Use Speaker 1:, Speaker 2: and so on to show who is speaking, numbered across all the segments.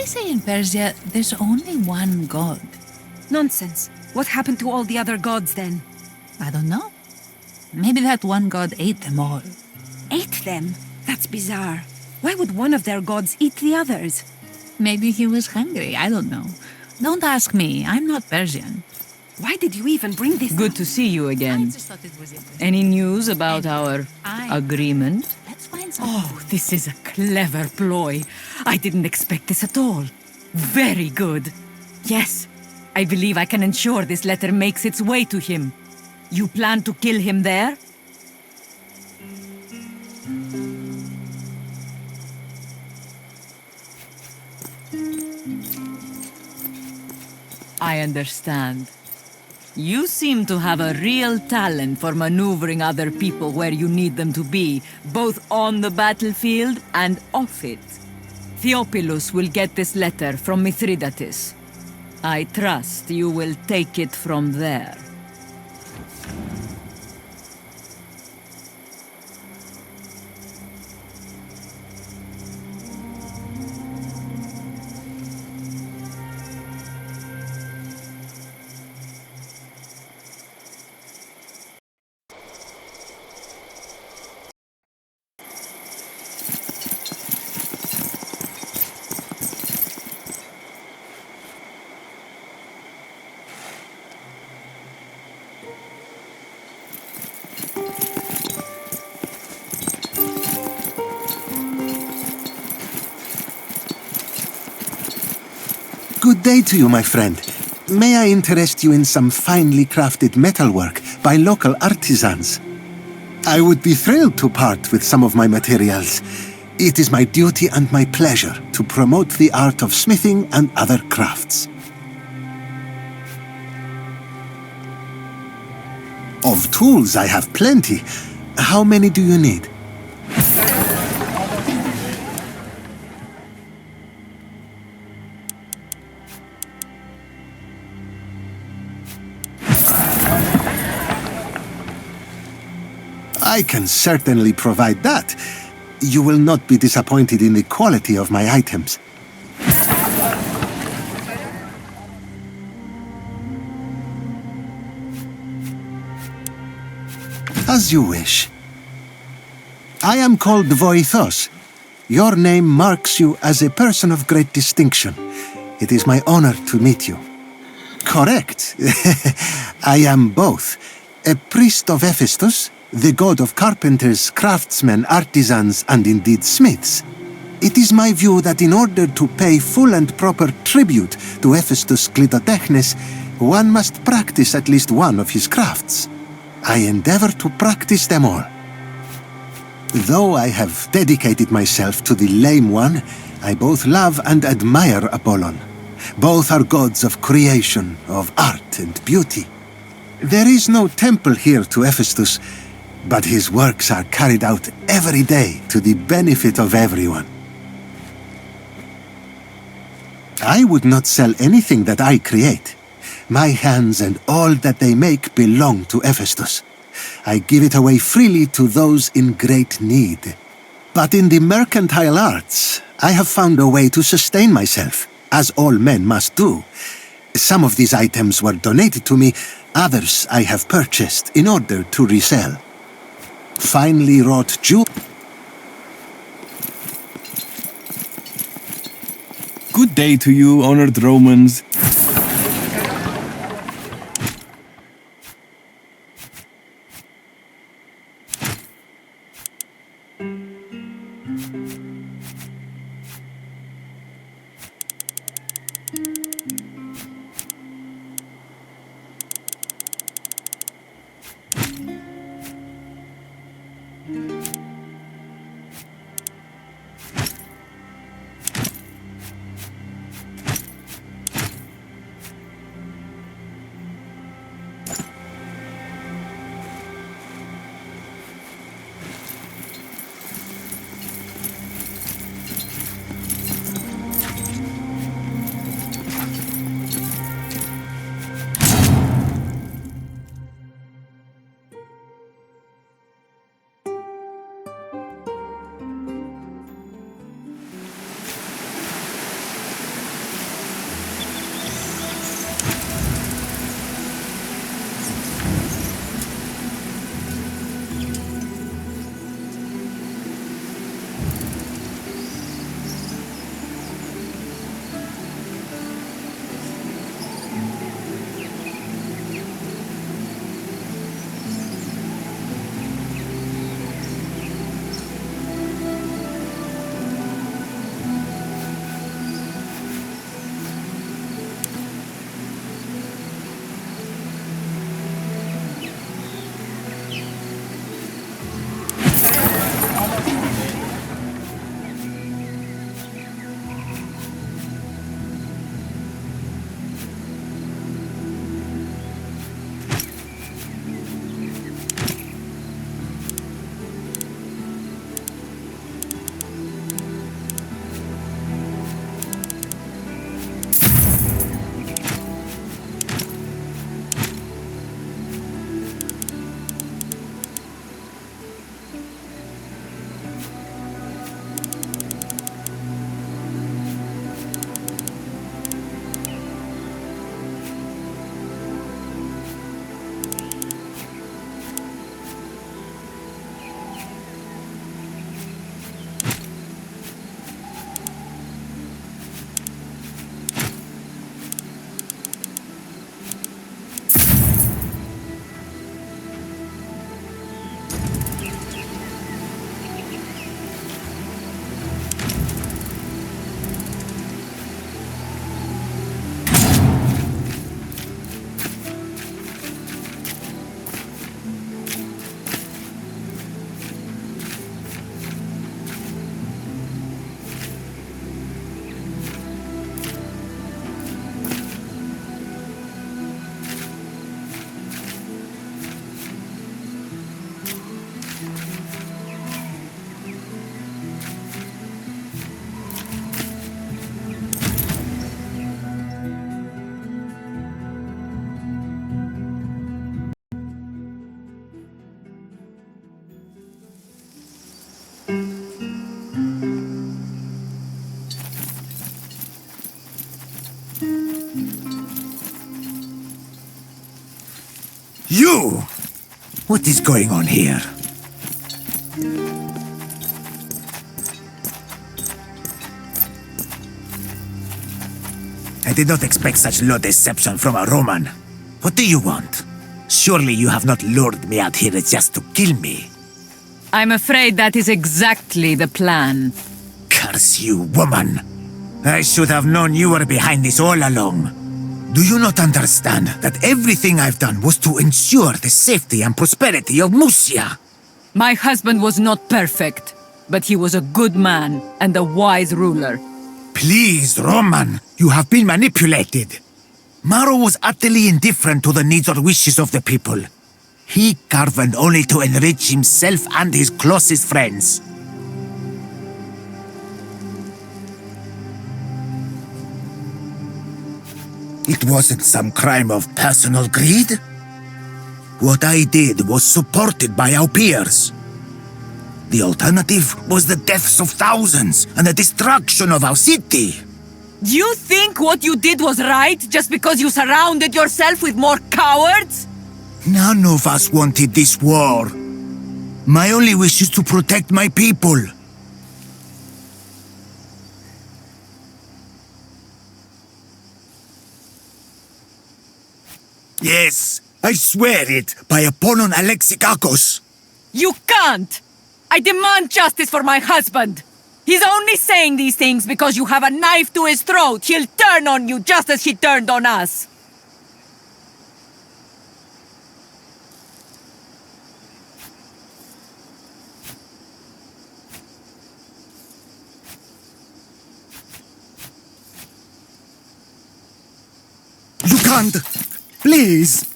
Speaker 1: They say in Persia there's only one god.
Speaker 2: Nonsense. What happened to all the other gods then?
Speaker 1: I don't know. Maybe that one god ate them all.
Speaker 2: Ate them? That's bizarre. Why would one of their gods eat the others?
Speaker 1: Maybe he was hungry, I don't know. Don't ask me, I'm not Persian.
Speaker 2: Why did you even bring this
Speaker 3: Good
Speaker 2: up?
Speaker 3: to see you
Speaker 1: I
Speaker 3: again.
Speaker 1: just thought it was interesting.
Speaker 3: Any news about our agreement?
Speaker 1: Let's find something.
Speaker 3: Oh, this is a clever ploy. I didn't expect this at all. Very good. Yes, I believe I can ensure this letter makes its way to him. You plan to kill him there? I understand. You seem to have a real talent for maneuvering other people where you need them to be, both on the battlefield and off it. Theophilus will get this letter from Mithridates. I trust you will take it from there.
Speaker 4: Good day to you, my friend. May I interest you in some finely crafted metalwork by local artisans? I would be thrilled to part with some of my materials. It is my duty and my pleasure to promote the art of smithing and other crafts. Of tools, I have plenty. How many do you need? I can certainly provide that. You will not be disappointed in the quality of my items. As you wish. I am called Voithos. Your name marks you as a person of great distinction. It is my honor to meet you. Correct. I am both. A priest of Hephaestus, the god of carpenters, craftsmen, artisans, and indeed smiths. It is my view that in order to pay full and proper tribute to Hephaestus Cleitotechnes, one must practice at least one of his crafts. I endeavor to practice them all. Though I have dedicated myself to the lame one, I both love and admire Apollon. Both are gods of creation, of art and beauty. There is no temple here to Hephaestus, but his works are carried out every day to the benefit of everyone. I would not sell anything that I create. My hands and all that they make belong to Hephaestus. I give it away freely to those in great need. But in the mercantile arts, I have found a way to sustain myself, as all men must do. Some of these items were donated to me, others I have purchased in order to resell. Finely wrought jewelry.
Speaker 5: Good day to you, honored Romans.
Speaker 6: You! What is going on here? I did not expect such low deception from a Roman. What do you want? Surely you have not lured me out here just to kill me.
Speaker 3: I'm afraid that is exactly the plan.
Speaker 6: Curse you, woman! I should have known you were behind this all along. Do you not understand that everything I've done was to ensure the safety and prosperity of Musia?
Speaker 3: My husband was not perfect, but he was a good man and a wise ruler.
Speaker 6: Please, Roman, you have been manipulated. Maro was utterly indifferent to the needs or wishes of the people. He governed only to enrich himself and his closest friends. It wasn't some crime of personal greed. What I did was supported by our peers. The alternative was the deaths of thousands and the destruction of our city.
Speaker 3: Do you think what you did was right just because you surrounded yourself with more cowards?
Speaker 6: None of us wanted this war. My only wish is to protect my people. Yes, I swear it by Apollon Alexikakos.
Speaker 3: You can't! I demand justice for my husband! He's only saying these things because you have a knife to his throat. He'll turn on you just as he turned on us.
Speaker 6: You can't! Please!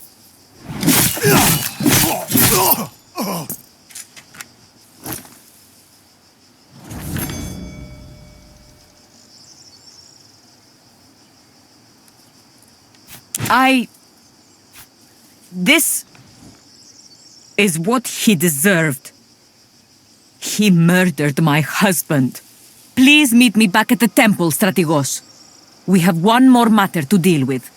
Speaker 3: This is what he deserved. He murdered my husband. Please meet me back at the temple, Strategos. We have one more matter to deal with.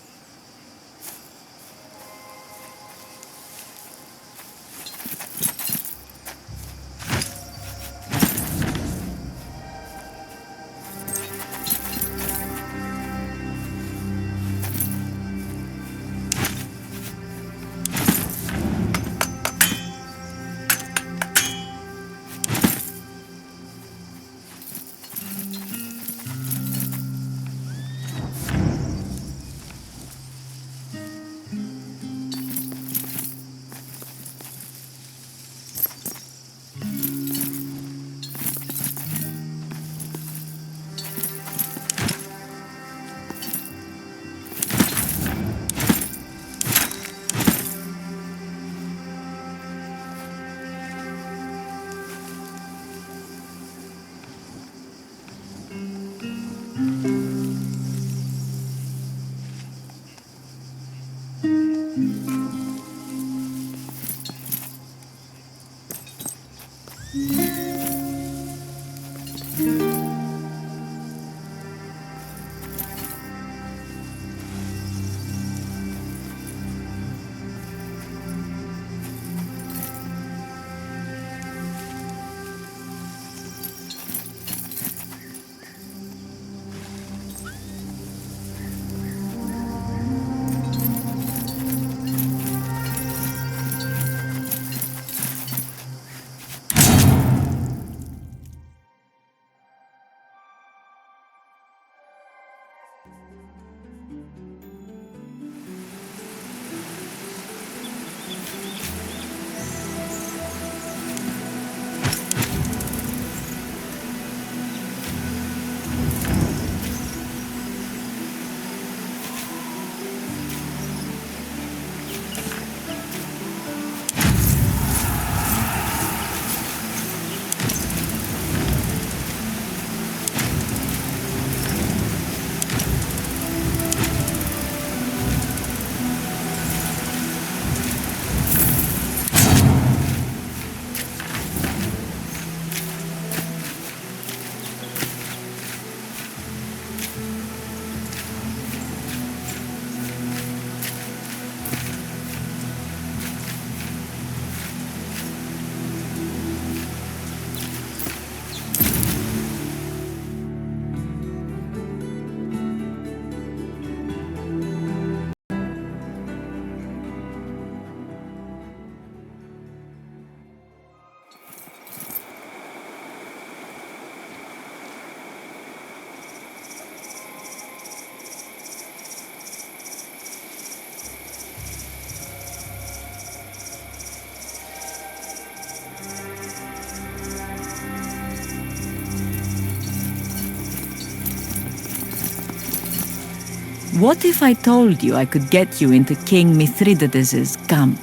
Speaker 3: What if I told you I could get you into King Mithridates' camp?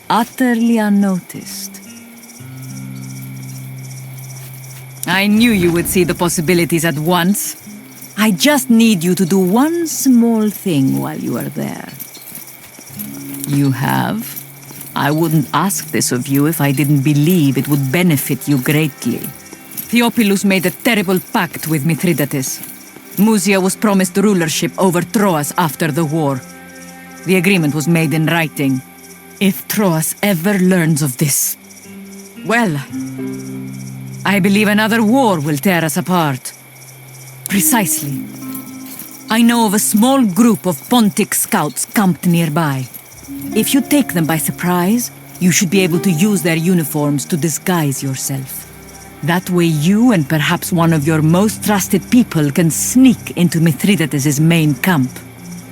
Speaker 3: Utterly unnoticed. I knew you would see the possibilities at once. I just need you to do one small thing while you are there. You have. I wouldn't ask this of you if I didn't believe it would benefit you greatly. Theophilus made a terrible pact with Mithridates. Musia was promised rulership over Troas after the war. The agreement was made in writing. If Troas ever learns of this, well, I believe another war will tear us apart. Precisely. I know of a small group of Pontic scouts camped nearby. If you take them by surprise, you should be able to use their uniforms to disguise yourself. That way you and perhaps one of your most trusted people can sneak into Mithridates' main camp.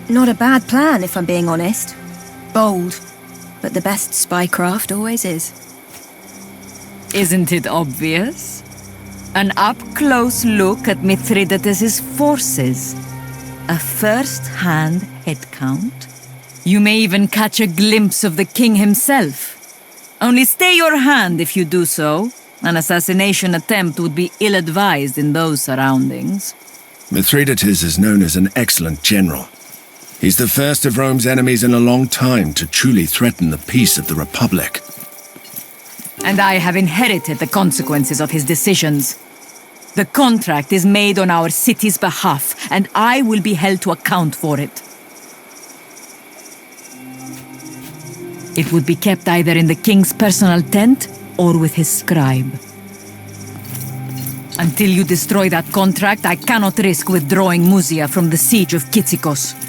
Speaker 2: Not a bad plan, if I'm being honest. Bold. But the best spycraft always is.
Speaker 3: Isn't it obvious? An up-close look at Mithridates' forces. A first-hand head count. You may even catch a glimpse of the king himself. Only stay your hand if you do so. An assassination attempt would be ill-advised in those surroundings.
Speaker 6: Mithridates is known as an excellent general. He's the first of Rome's enemies in a long time to truly threaten the peace of the Republic.
Speaker 3: And I have inherited the consequences of his decisions. The contract is made on our city's behalf, and I will be held to account for it. It would be kept either in the king's personal tent or with his scribe. Until you destroy that contract, I cannot risk withdrawing Musia from the siege of Kitsikos.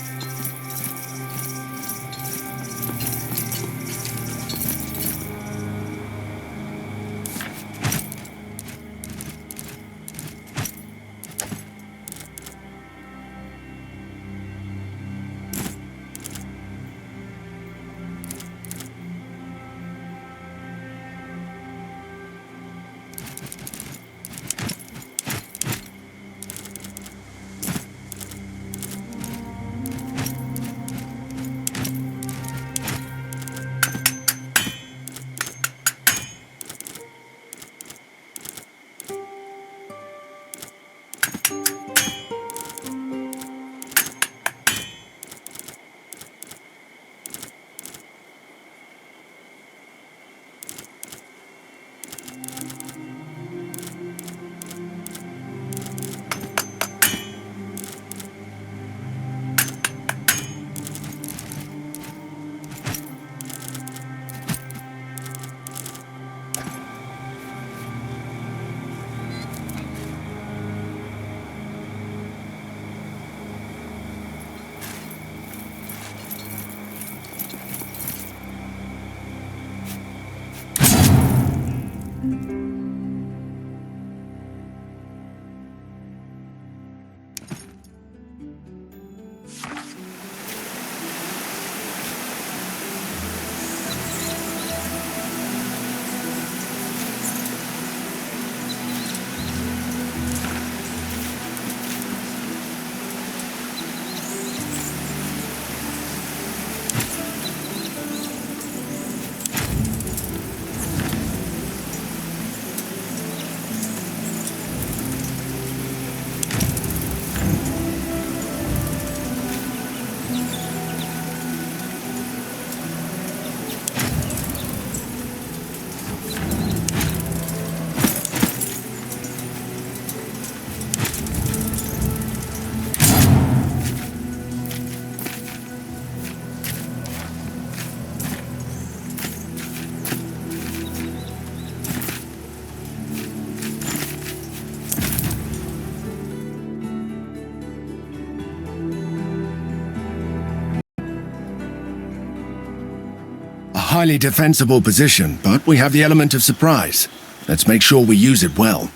Speaker 6: Highly defensible position, but we have the element of surprise. Let's make sure we use it well.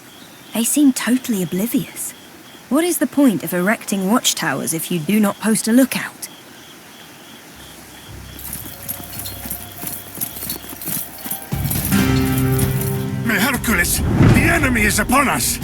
Speaker 2: They seem totally oblivious. What is the point of erecting watchtowers if you do not post a lookout?
Speaker 6: May Hercules! The enemy is upon us!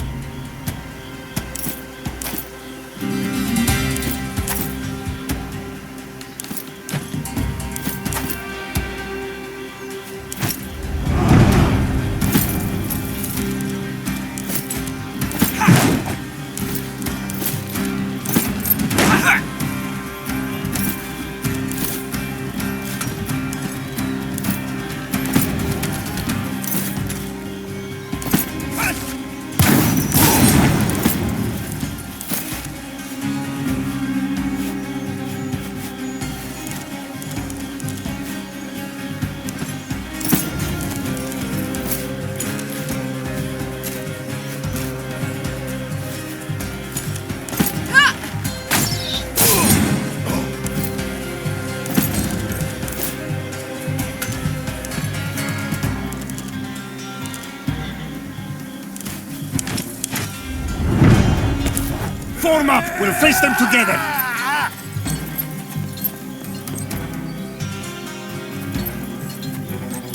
Speaker 6: Form up! We'll face them together!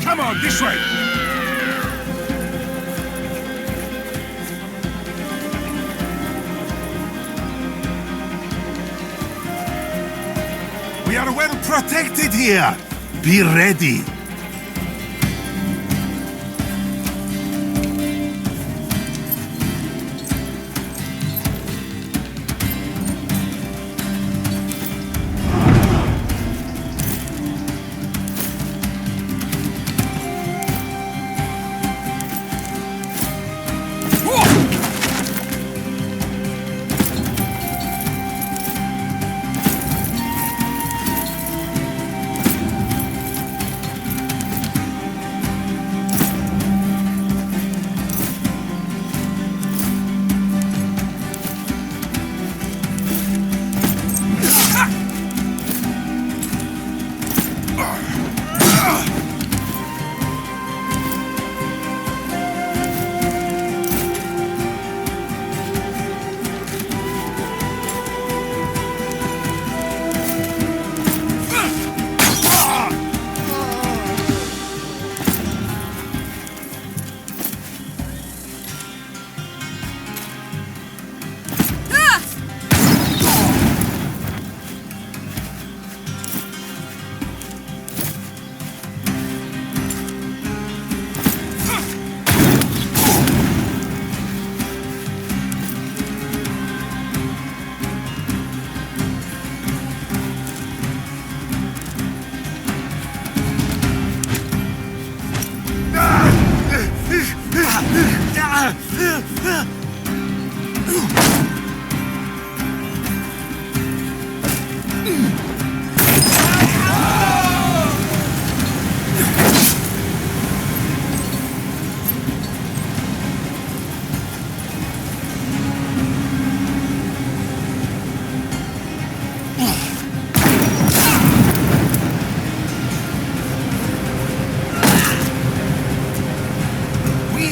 Speaker 6: Come on, this way! We are well protected here! Be ready!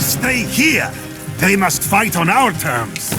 Speaker 6: Stay here! They must fight on our terms!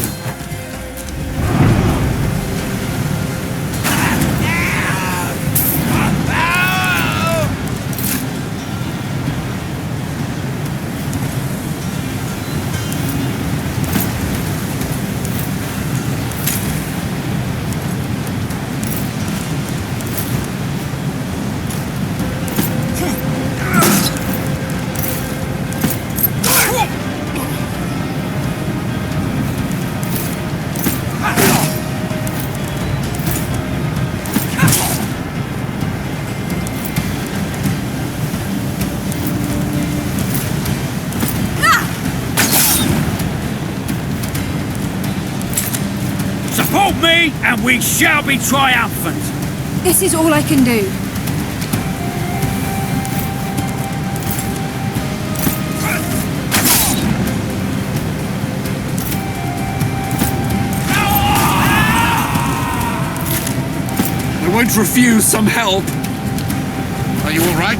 Speaker 7: Support me, and we shall be triumphant!
Speaker 2: This is all I can do.
Speaker 5: I won't refuse some help. Are you all right?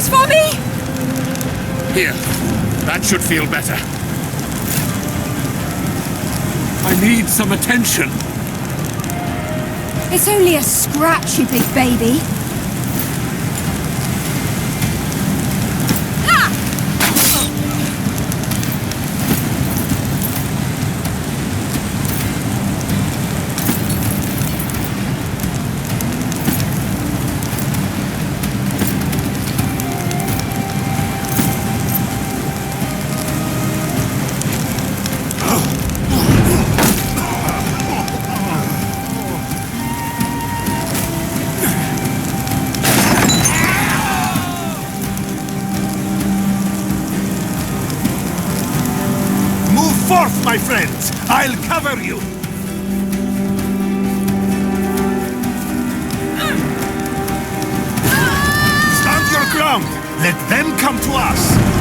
Speaker 2: this for me?
Speaker 5: Here. That should feel better. I need some attention.
Speaker 2: It's only a scratch, you big baby.
Speaker 6: Forth, my friends! I'll cover you! Stand your ground! Let them come to us!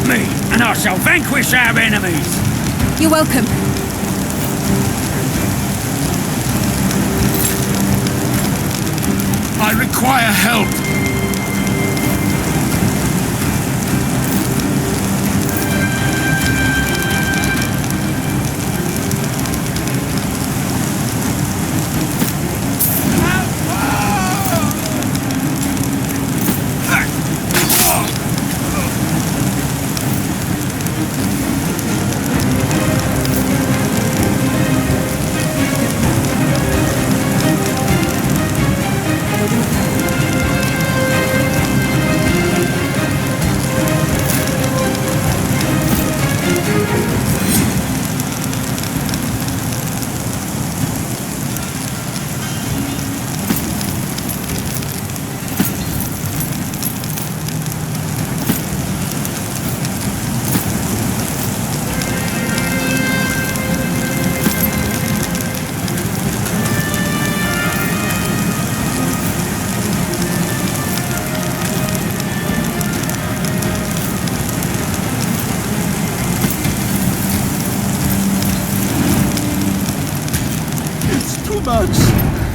Speaker 7: Me, and I shall vanquish our enemies.
Speaker 2: You're welcome.
Speaker 5: I require help.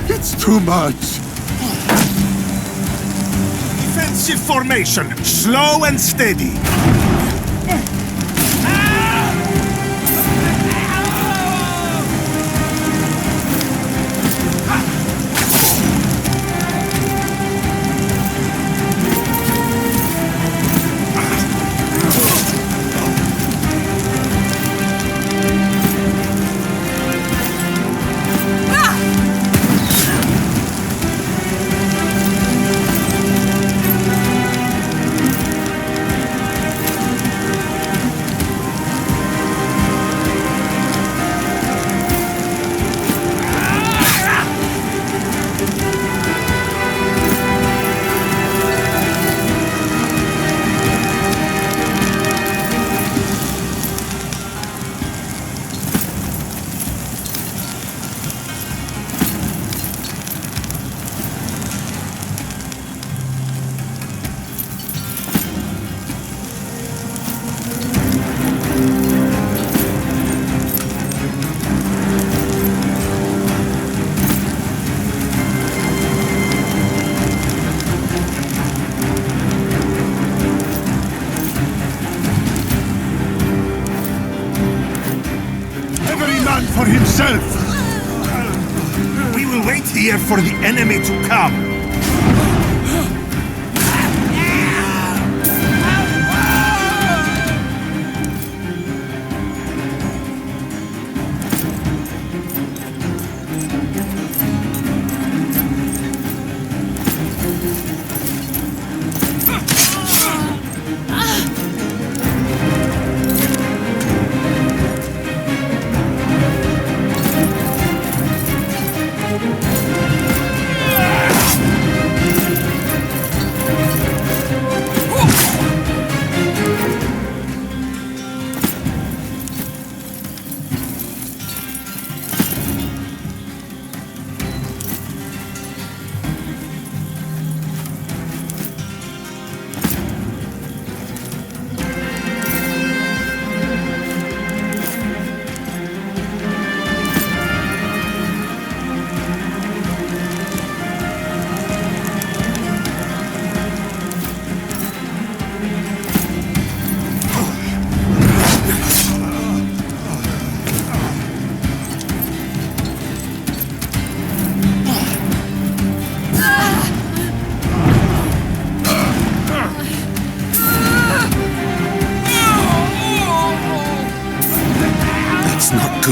Speaker 4: It's too much.
Speaker 6: Defensive formation, slow and steady. For himself. We will wait here for the enemy to come.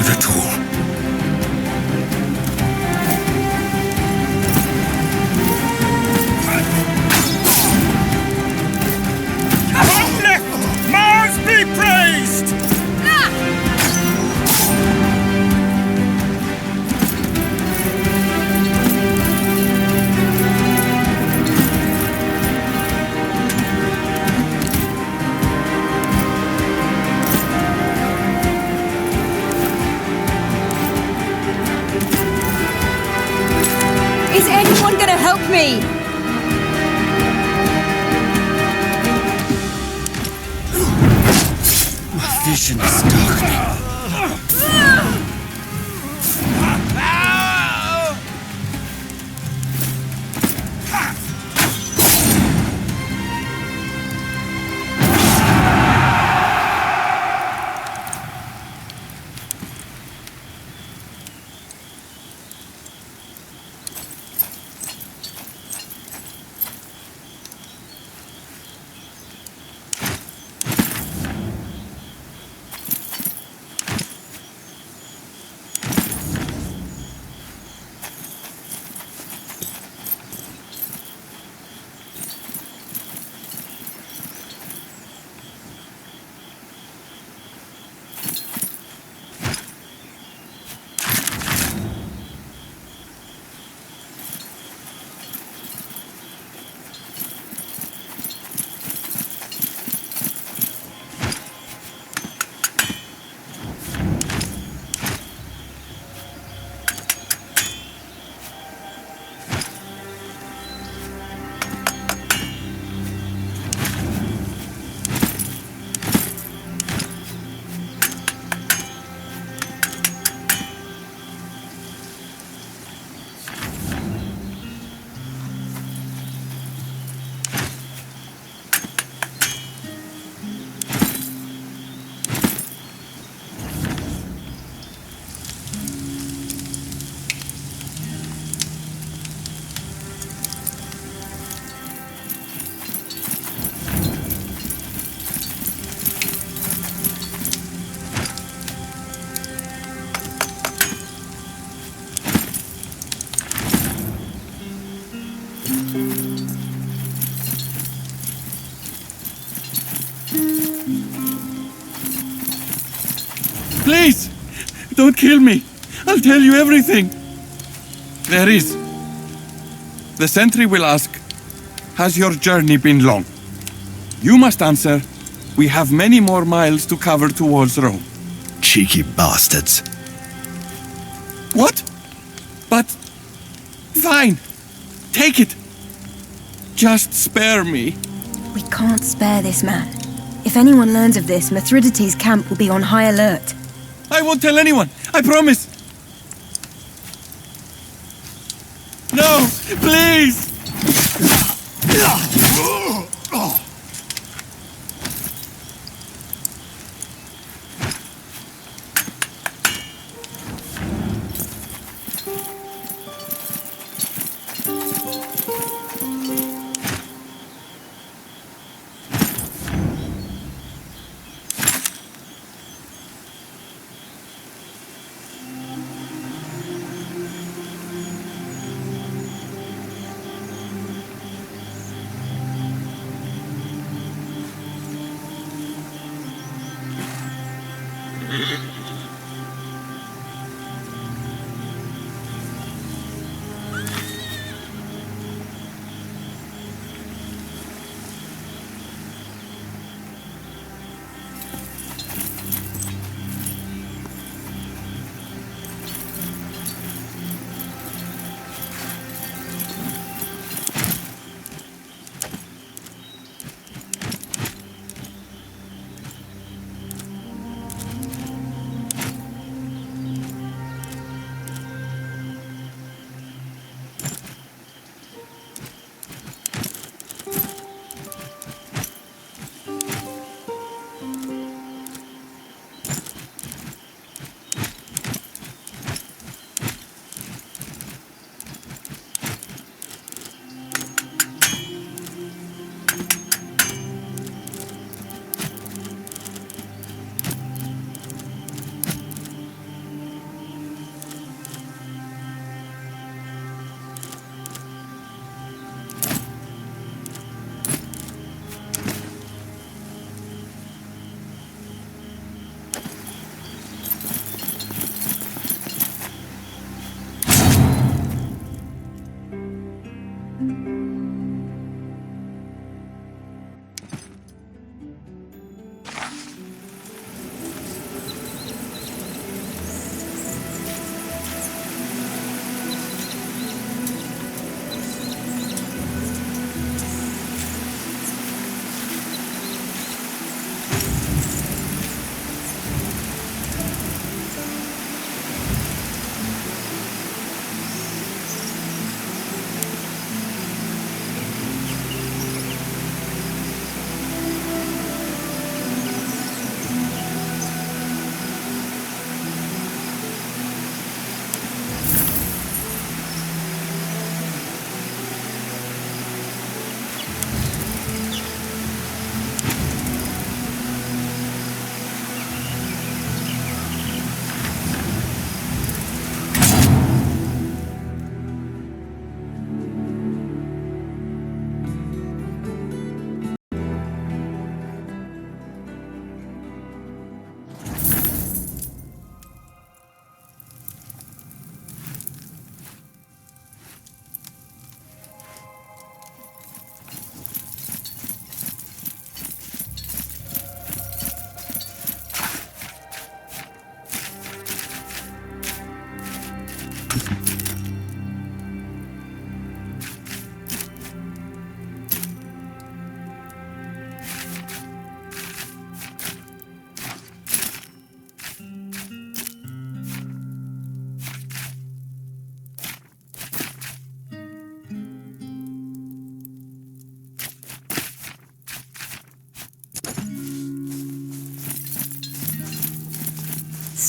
Speaker 6: good at all.
Speaker 7: Uplift! Mars be praised!
Speaker 2: Is anyone gonna help me?
Speaker 6: My vision is darkening.
Speaker 5: Please! Don't kill me! I'll tell you everything! There is. The sentry will ask, has your journey been long? You must answer, we have many more miles to cover towards Rome.
Speaker 6: Cheeky bastards.
Speaker 5: What? But... Fine. Take it. Just spare me.
Speaker 2: We can't spare this man. If anyone learns of this, Mithridates' camp will be on high alert.
Speaker 5: I won't tell anyone. I promise. No, please.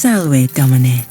Speaker 8: Salve, Domine.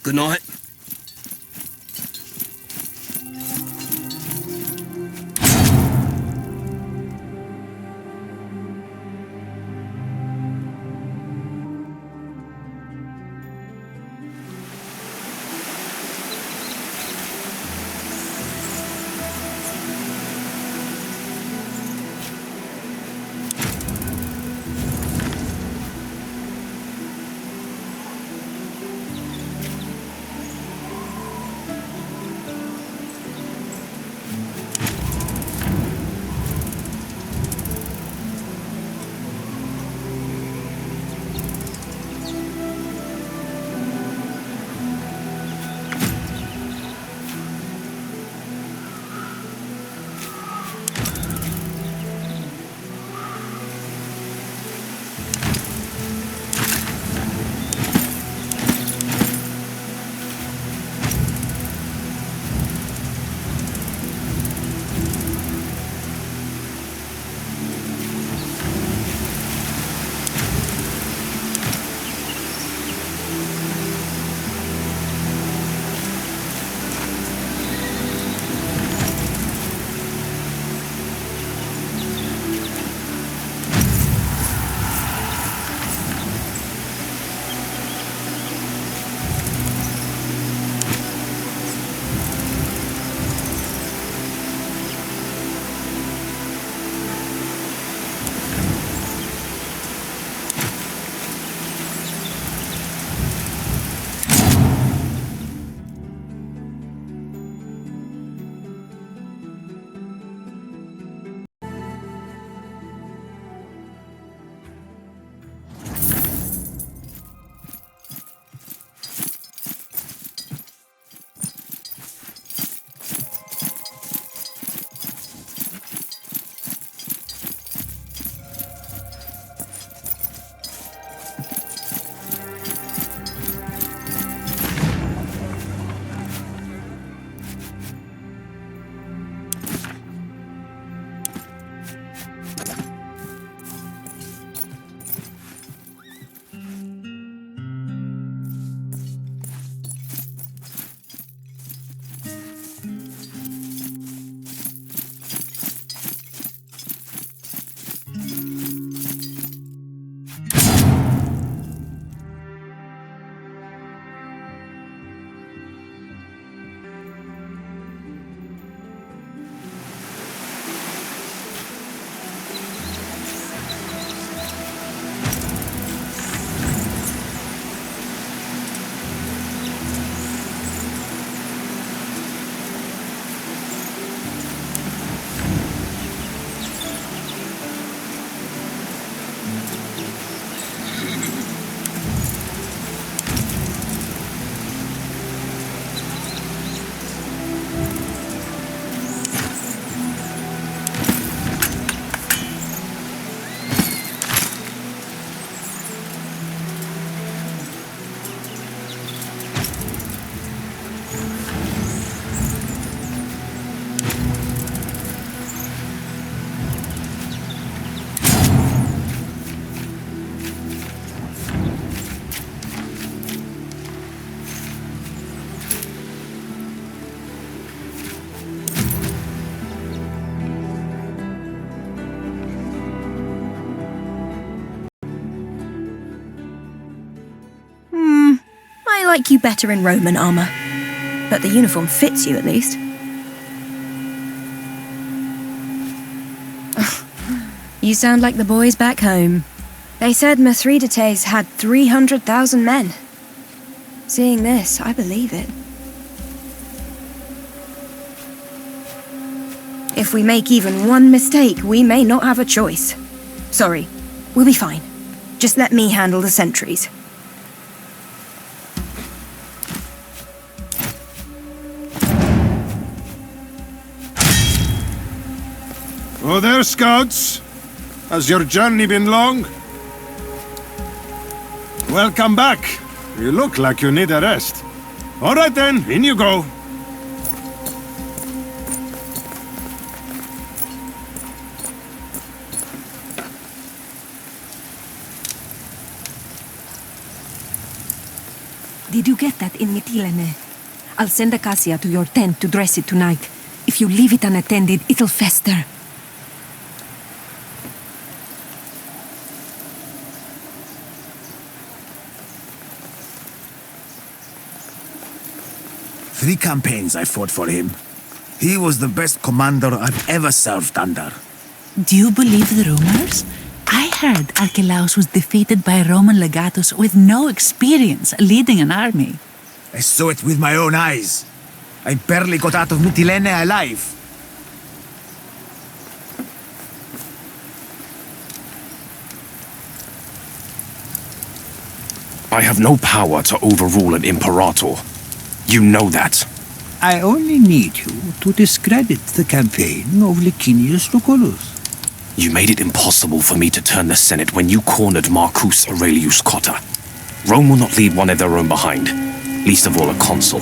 Speaker 9: Good night.
Speaker 2: like you better in Roman armor. But the uniform fits you at least. You sound like the boys back home. They said Mithridates had 300,000 men. Seeing this, I believe it. If we make even one mistake, we may not have a choice. Sorry, we'll be fine. Just let me handle the sentries.
Speaker 4: Oh there, scouts. Has your journey been long? Welcome back. You look like you need a rest. All right then, in you go.
Speaker 8: Did you get that in Mytilene? I'll send Acacia to your tent to dress it tonight. If you leave it unattended, it'll fester.
Speaker 6: Three campaigns I fought for him. He was the best commander I've ever served under.
Speaker 1: Do you believe the rumors? I heard Archelaus was defeated by Roman legatus with no experience leading an army.
Speaker 6: I saw it with my own eyes. I barely got out of Mytilene alive.
Speaker 9: I have no power to overrule an imperator. You know that.
Speaker 10: I only need you to discredit the campaign of Licinius Lucullus.
Speaker 9: You made it impossible for me to turn the Senate when you cornered Marcus Aurelius Cotta. Rome will not leave one of their own behind, least of all a consul.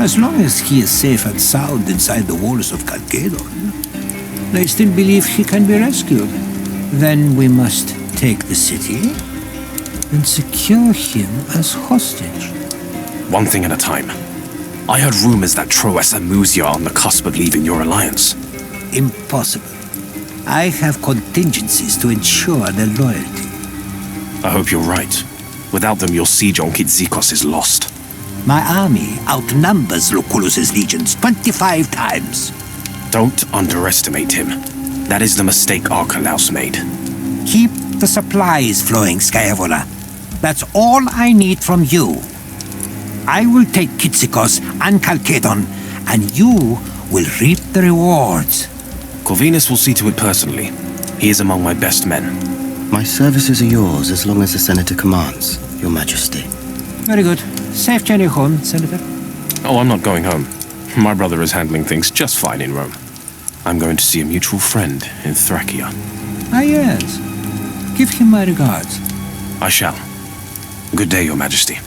Speaker 10: As long as he is safe and sound inside the walls of Calcedon, I still believe he can be rescued. Then we must take the city and secure him as hostage.
Speaker 9: One thing at a time. I heard rumors that Troas and Musia are on the cusp of leaving your alliance.
Speaker 10: Impossible. I have contingencies to ensure their loyalty.
Speaker 9: I hope you're right. Without them, your siege on Kitzikos is lost.
Speaker 10: My army outnumbers Lucullus's legions 25 times.
Speaker 9: Don't underestimate him. That is the mistake Archelaus made.
Speaker 10: Keep the supplies flowing, Scaevola. That's all I need from you. I will take Kitzikos and Calcedon, and you will reap the rewards.
Speaker 9: Corvinus will see to it personally. He is among my best men.
Speaker 11: My services are yours as long as the Senator commands, Your Majesty.
Speaker 10: Very good. Safe journey home, Senator.
Speaker 9: Oh, I'm not going home. My brother is handling things just fine in Rome. I'm going to see a mutual friend in Thracia.
Speaker 10: Ah, yes. Give him my regards.
Speaker 9: I shall. Good day, Your Majesty.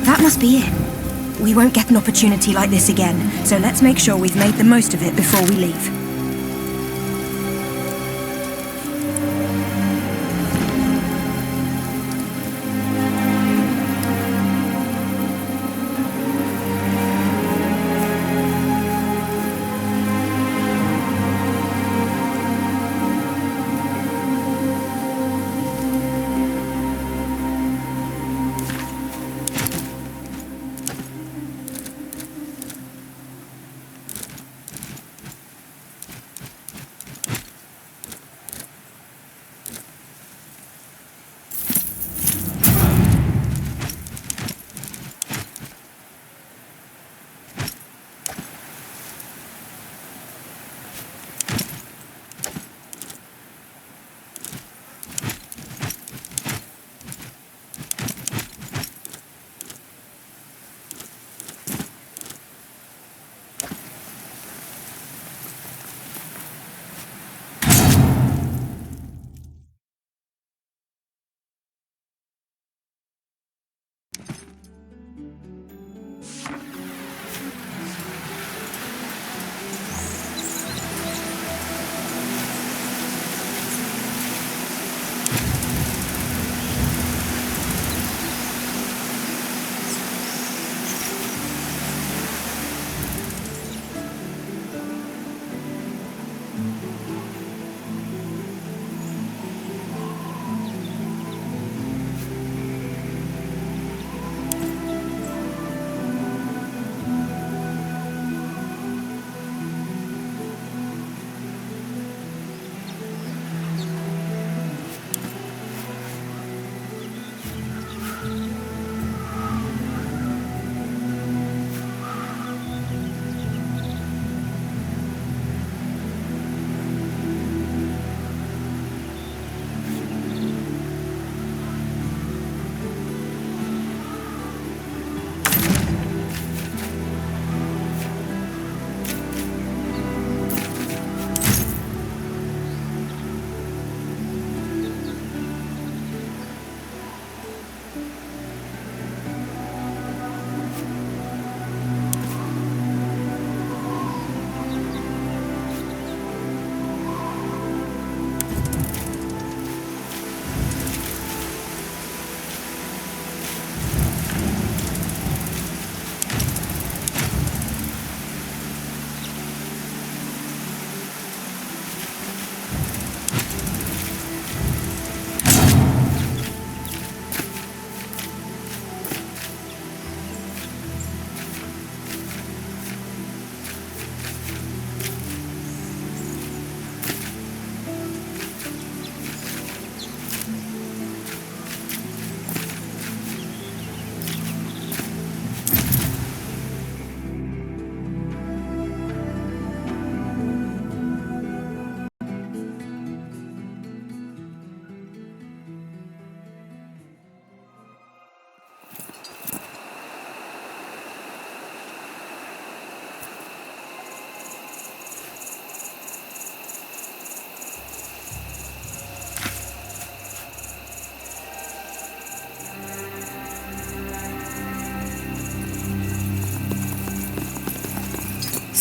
Speaker 2: That must be it. We won't get an opportunity like this again, so let's make sure we've made the most of it before we leave.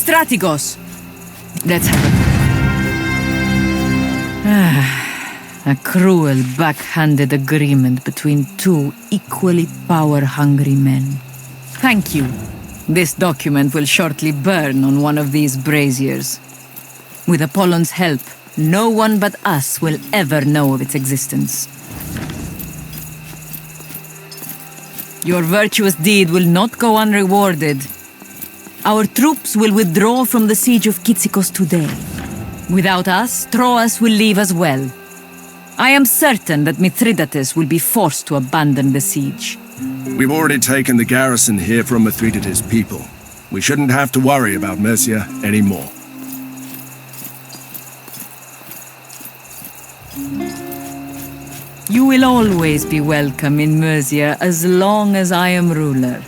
Speaker 3: Strategos! Let's have a cruel, backhanded agreement between two equally power-hungry men. Thank you. This document will shortly burn on one of these braziers. With Apollon's help, no one but us will ever know of its existence. Your virtuous deed will not go unrewarded. Our troops will withdraw from the siege of Kitsikos today. Without us, Troas will leave as well. I am certain that Mithridates will be forced to abandon the siege.
Speaker 12: We've already taken the garrison here from Mithridates' people. We shouldn't have to worry about Mercia anymore.
Speaker 3: You will always be welcome in Mercia as long as I am ruler.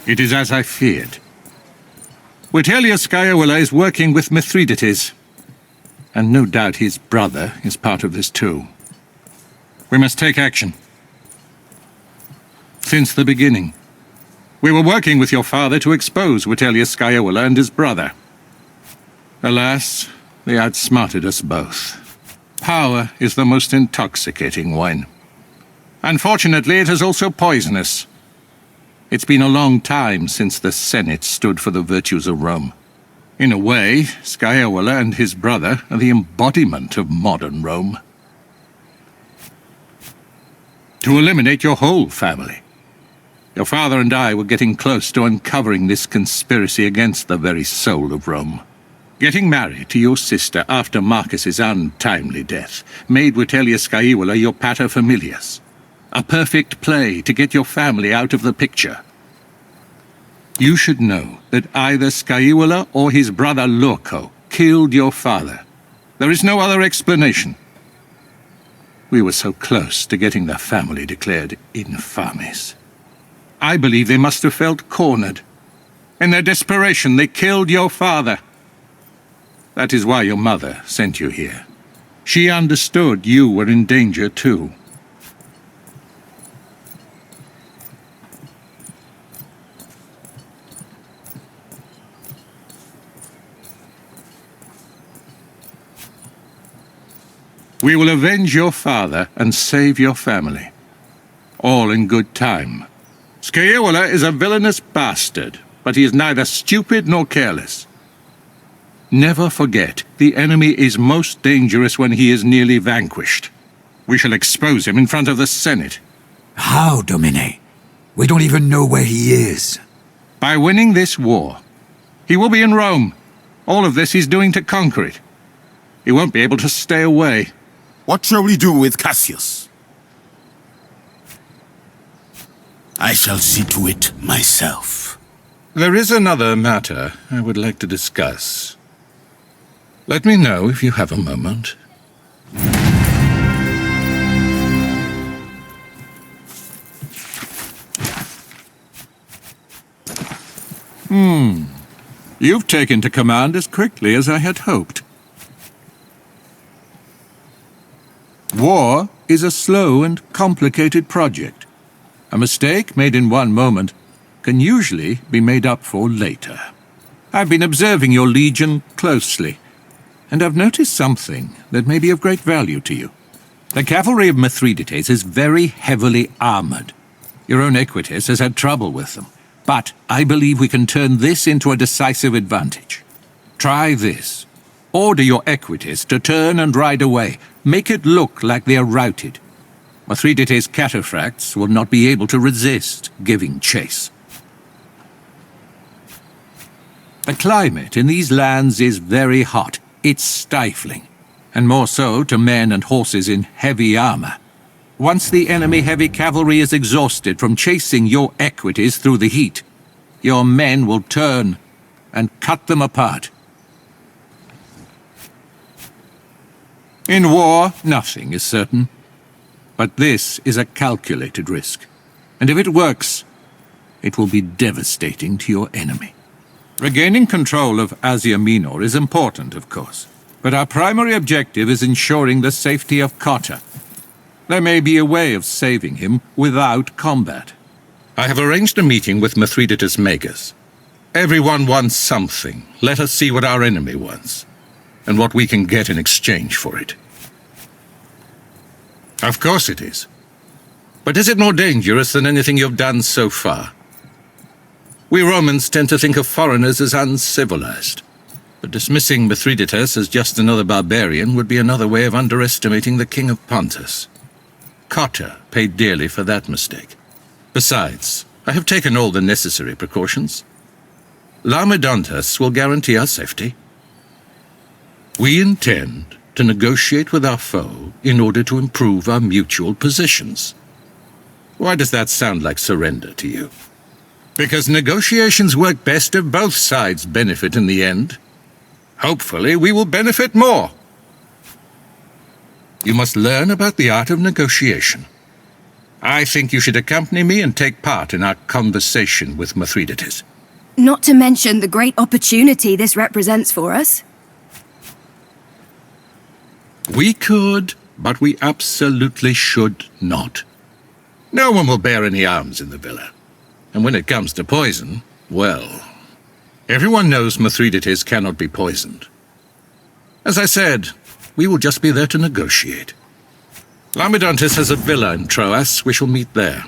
Speaker 13: It is as I feared. Witelius Scaevola is working with Mithridates, and no doubt his brother is part of this too. We must take action. Since the beginning, we were working with your father to expose Witelius Scaevola and his brother. Alas, they outsmarted us both. Power is the most intoxicating wine. Unfortunately, it is also poisonous. It's been a long time since the Senate stood for the virtues of Rome. In a way, Scaevola and his brother are the embodiment of modern Rome. To eliminate your whole family. Your father and I were getting close to uncovering this conspiracy against the very soul of Rome. Getting married to your sister after Marcus's untimely death made Witelius Scaevola your paterfamilias. A perfect play to get your family out of the picture. You should know that either Scaevola or his brother Lorco killed your father. There is no other explanation. We were so close to getting the family declared infames. I believe they must have felt cornered. In their desperation, they killed your father. That is why your mother sent you here. She understood you were in danger too. We will avenge your father and save your family. All in good time. Scaevola is a villainous bastard, but he is neither stupid nor careless. Never forget, the enemy is most dangerous when he is nearly vanquished. We shall expose him in front of the Senate.
Speaker 7: How, Domine? We don't even know where he is.
Speaker 13: By winning this war. He will be in Rome. All of this he's doing to conquer it. He won't be able to stay away.
Speaker 6: What shall we do with Cassius? I shall see to it myself.
Speaker 13: There is another matter I would like to discuss. Let me know if you have a moment. You've taken to command as quickly as I had hoped. War is a slow and complicated project. A mistake made in one moment can usually be made up for later. I've been observing your legion closely, and I've noticed something that may be of great value to you. The cavalry of Mithridates is very heavily armored. Your own Equites has had trouble with them, but I believe we can turn this into a decisive advantage. Try this. Order your Equites to turn and ride away. Make it look like they are routed. Mithridates' cataphracts will not be able to resist giving chase. The climate in these lands is very hot. It's stifling, and more so to men and horses in heavy armor. Once the enemy heavy cavalry is exhausted from chasing your Equites through the heat, your men will turn and cut them apart. In war, nothing is certain. But this is a calculated risk. And if it works, it will be devastating to your enemy. Regaining control of Asia Minor is important, of course. But our primary objective is ensuring the safety of Cotta. There may be a way of saving him without combat. I have arranged a meeting with Mithridates' makers. Everyone wants something. Let us see what our enemy wants, and what we can get in exchange for it. Of course it is. But is it more dangerous than anything you've done so far? We Romans tend to think of foreigners as uncivilized. But dismissing Mithridates as just another barbarian would be another way of underestimating the king of Pontus. Cotta paid dearly for that mistake. Besides, I have taken all the necessary precautions. Laomedontus will guarantee our safety. We intend to negotiate with our foe in order to improve our mutual positions. Why does that sound like surrender to you? Because negotiations work best if both sides benefit in the end. Hopefully, we will benefit more. You must learn about the art of negotiation. I think you should accompany me and take part in our conversation with Mithridates.
Speaker 2: Not to mention the great opportunity this represents for us.
Speaker 13: We could, but we absolutely should not. No one will bear any arms in the villa. And when it comes to poison, well, everyone knows Mithridates cannot be poisoned. As I said, we will just be there to negotiate. Lamidontis has a villa in Troas. We shall meet there.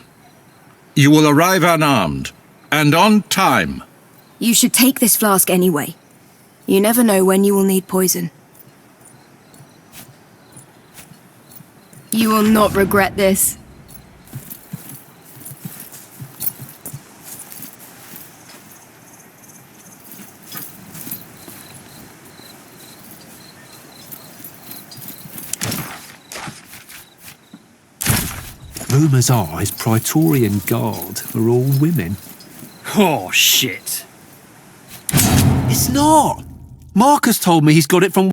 Speaker 13: You will arrive unarmed, and on time.
Speaker 2: You should take this flask anyway. You never know when you will need poison. You will not regret this.
Speaker 10: Rumours are his Praetorian Guard are all women.
Speaker 7: Oh, shit.
Speaker 10: It's not! Marcus told me he's got it from...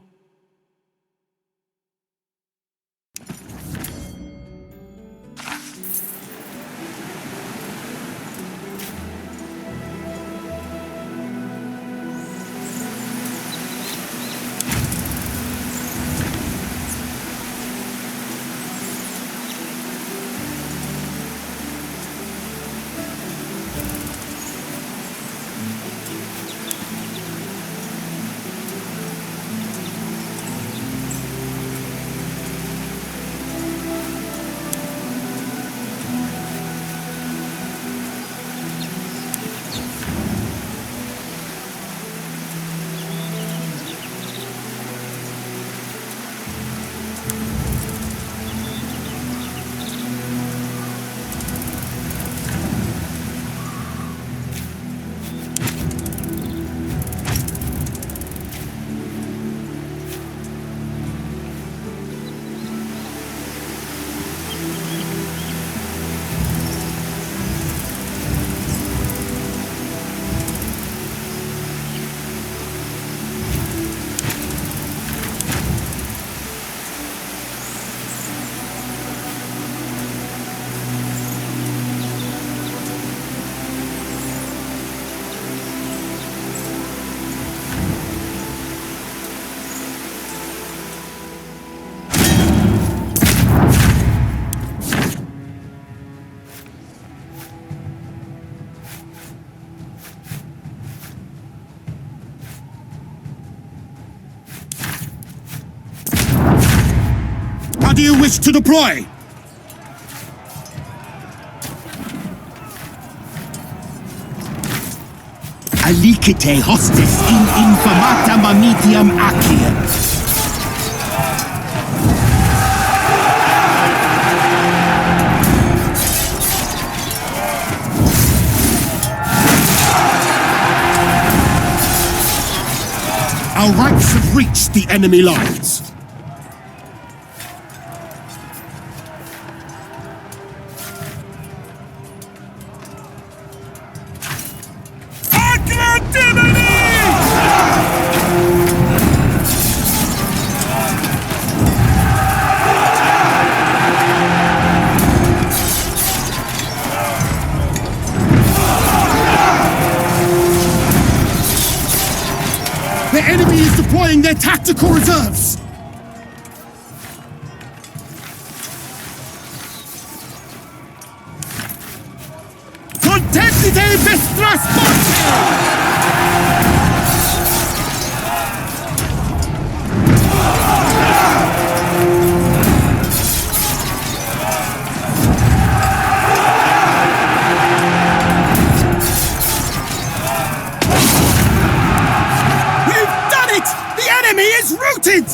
Speaker 14: How do you wish to deploy? Alicite hostis in infamata mamitiam acliens. Our ranks have reached the enemy lines. The enemy is deploying their tactical reserves! Contendite vestras ponte! Routed!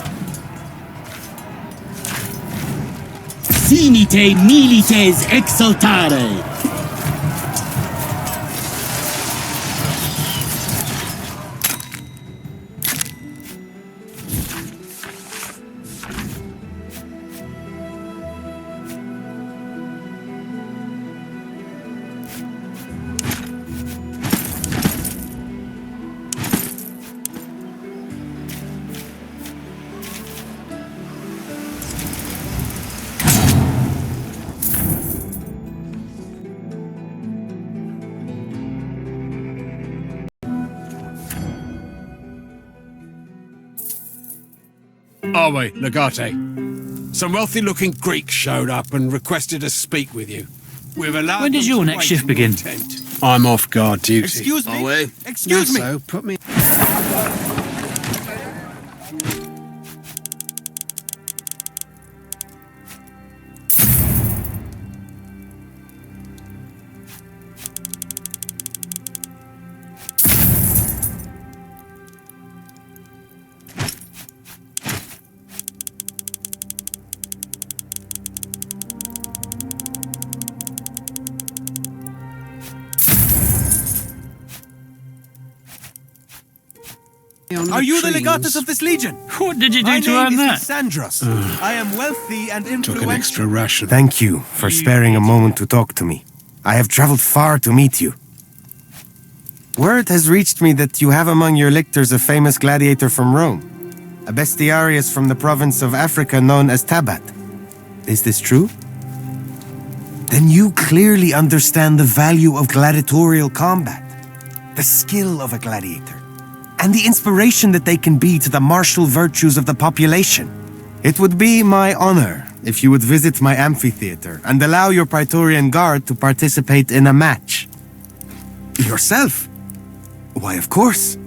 Speaker 14: Sinite milites exultare!
Speaker 15: Are we, Legate? Some wealthy-looking Greeks showed up and requested to speak with you. We've allowed
Speaker 16: When does your next shift begin?
Speaker 15: I'm off guard duty.
Speaker 16: Excuse me?
Speaker 15: Are we?
Speaker 16: Excuse me?
Speaker 15: So, put me...
Speaker 16: Are you the legatus of this legion? What did you do to earn that? Sandros. I am wealthy and influential.
Speaker 15: Took an extra ration.
Speaker 17: Thank you for sparing a moment to talk to me. I have traveled far to meet you. Word has reached me that you have among your lictors a famous gladiator from Rome, a bestiarius from the province of Africa known as Tabat. Is this true? Then you clearly understand the value of gladiatorial combat, the skill of a gladiator, and the inspiration that they can be to the martial virtues of the population. It would be my honor if you would visit my amphitheater and allow your Praetorian Guard to participate in a match. Yourself? Why, of course.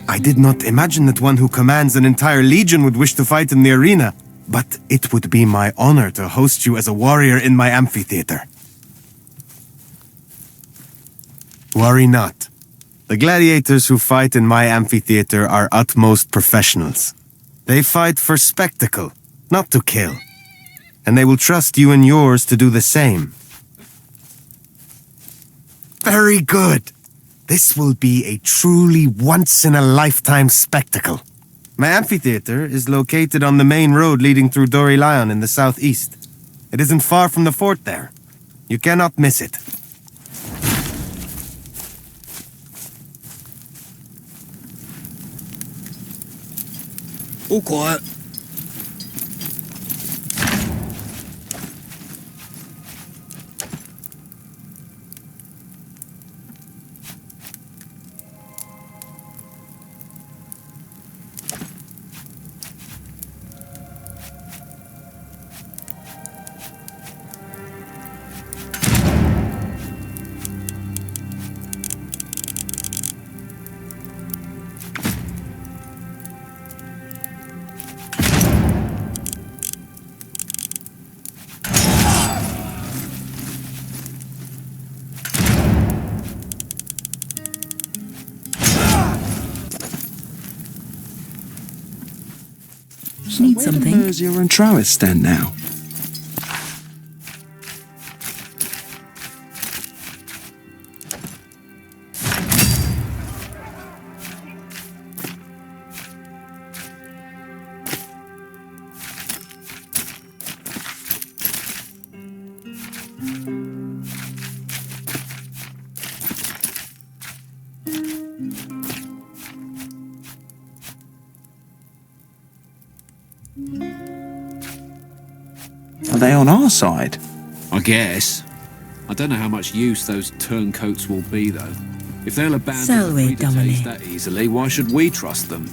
Speaker 17: I did not imagine that one who commands an entire legion would wish to fight in the arena, but it would be my honor to host you as a warrior in my amphitheater. Worry not. The gladiators who fight in my amphitheater are utmost professionals. They fight for spectacle, not to kill. And they will trust you and yours to do the same. Very good. This will be a truly once-in-a-lifetime spectacle. My amphitheater is located on the main road leading through Dorilaon in the southeast. It isn't far from the fort there. You cannot miss it.
Speaker 15: All quiet.
Speaker 1: Need something?
Speaker 18: Where do Mercia and Trowis stand now? Are they on our side?
Speaker 9: I guess. I don't know how much use those turncoats will be, though. If they'll abandon
Speaker 1: Salve,
Speaker 9: the Fridates
Speaker 1: Domine.
Speaker 9: that easily, why should we trust them?